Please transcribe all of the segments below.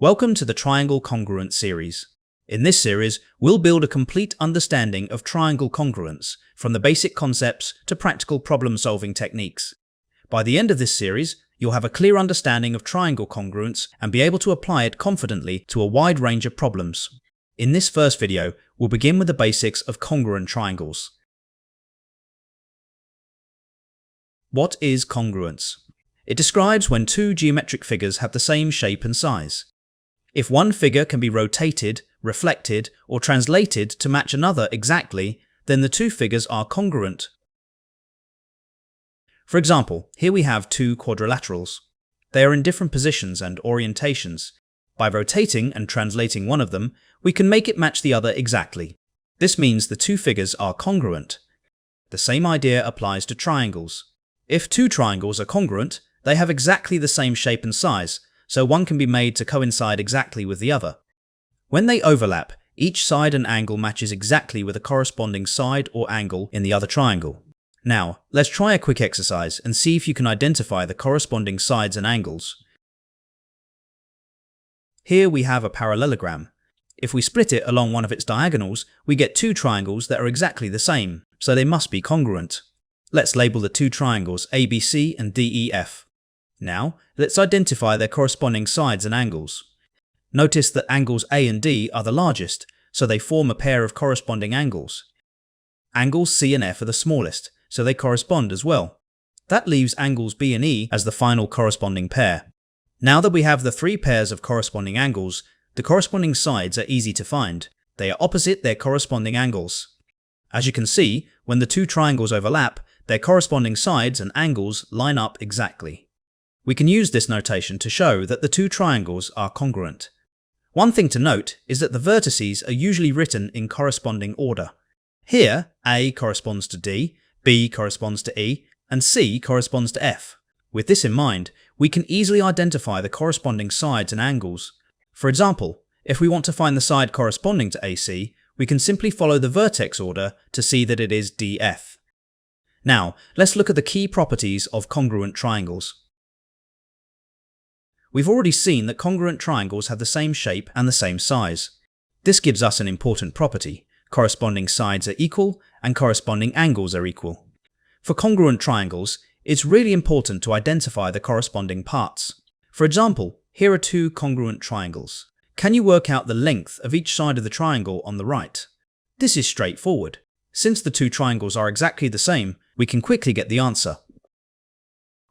Welcome to the Triangle Congruent series. In this series, we'll build a complete understanding of triangle congruence, from the basic concepts to practical problem-solving techniques. By the end of this series, you'll have a clear understanding of triangle congruence and be able to apply it confidently to a wide range of problems. In this first video, we'll begin with the basics of congruent triangles. What is congruence? It describes when two geometric figures have the same shape and size. If one figure can be rotated, reflected, or translated to match another exactly, then the two figures are congruent. For example, here we have two quadrilaterals. They are in different positions and orientations. By rotating and translating one of them, we can make it match the other exactly. This means the two figures are congruent. The same idea applies to triangles. If two triangles are congruent, they have exactly the same shape and size, so one can be made to coincide exactly with the other. When they overlap, each side and angle matches exactly with a corresponding side or angle in the other triangle. Now, let's try a quick exercise and see if you can identify the corresponding sides and angles. Here we have a parallelogram. If we split it along one of its diagonals, we get two triangles that are exactly the same, so they must be congruent. Let's label the two triangles ABC and DEF. Now, let's identify their corresponding sides and angles. Notice that angles A and D are the largest, so they form a pair of corresponding angles. Angles C and F are the smallest, so they correspond as well. That leaves angles B and E as the final corresponding pair. Now that we have the three pairs of corresponding angles, the corresponding sides are easy to find. They are opposite their corresponding angles. As you can see, when the two triangles overlap, their corresponding sides and angles line up exactly. We can use this notation to show that the two triangles are congruent. One thing to note is that the vertices are usually written in corresponding order. Here, A corresponds to D, B corresponds to E, and C corresponds to F. With this in mind, we can easily identify the corresponding sides and angles. For example, if we want to find the side corresponding to AC, we can simply follow the vertex order to see that it is DF. Now, let's look at the key properties of congruent triangles. We've already seen that congruent triangles have the same shape and the same size. This gives us an important property. Corresponding sides are equal and corresponding angles are equal. For congruent triangles, it's really important to identify the corresponding parts. For example, here are two congruent triangles. Can you work out the length of each side of the triangle on the right? This is straightforward. Since the two triangles are exactly the same, we can quickly get the answer.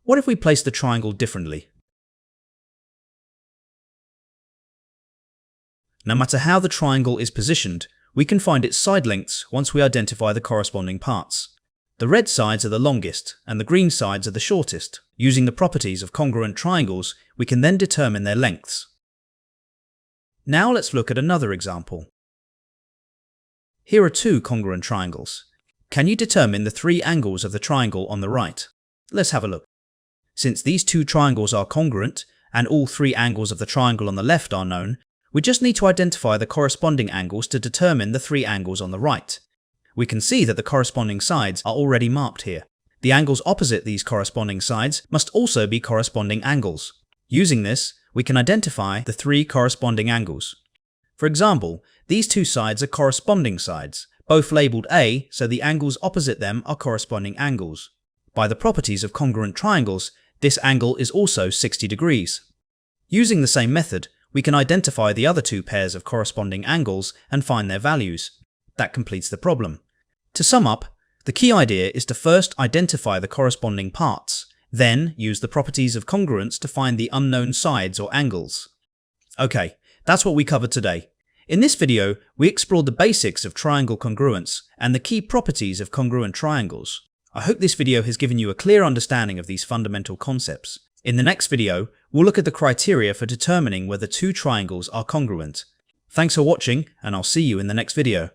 What if we place the triangle differently? No matter how the triangle is positioned, we can find its side lengths once we identify the corresponding parts. The red sides are the longest and the green sides are the shortest. Using the properties of congruent triangles, we can then determine their lengths. Now let's look at another example. Here are two congruent triangles. Can you determine the three angles of the triangle on the right? Let's have a look. Since these two triangles are congruent and all three angles of the triangle on the left are known, we just need to identify the corresponding angles to determine the three angles on the right. We can see that the corresponding sides are already marked here. The angles opposite these corresponding sides must also be corresponding angles. Using this, we can identify the three corresponding angles. For example, these two sides are corresponding sides, both labelled A, so the angles opposite them are corresponding angles. By the properties of congruent triangles, this angle is also 60 degrees. Using the same method, we can identify the other two pairs of corresponding angles and find their values. That completes the problem. To sum up, the key idea is to first identify the corresponding parts, then use the properties of congruence to find the unknown sides or angles. Okay, that's what we covered today. In this video, we explored the basics of triangle congruence and the key properties of congruent triangles. I hope this video has given you a clear understanding of these fundamental concepts. In the next video, we'll look at the criteria for determining whether two triangles are congruent. Thanks for watching, and I'll see you in the next video.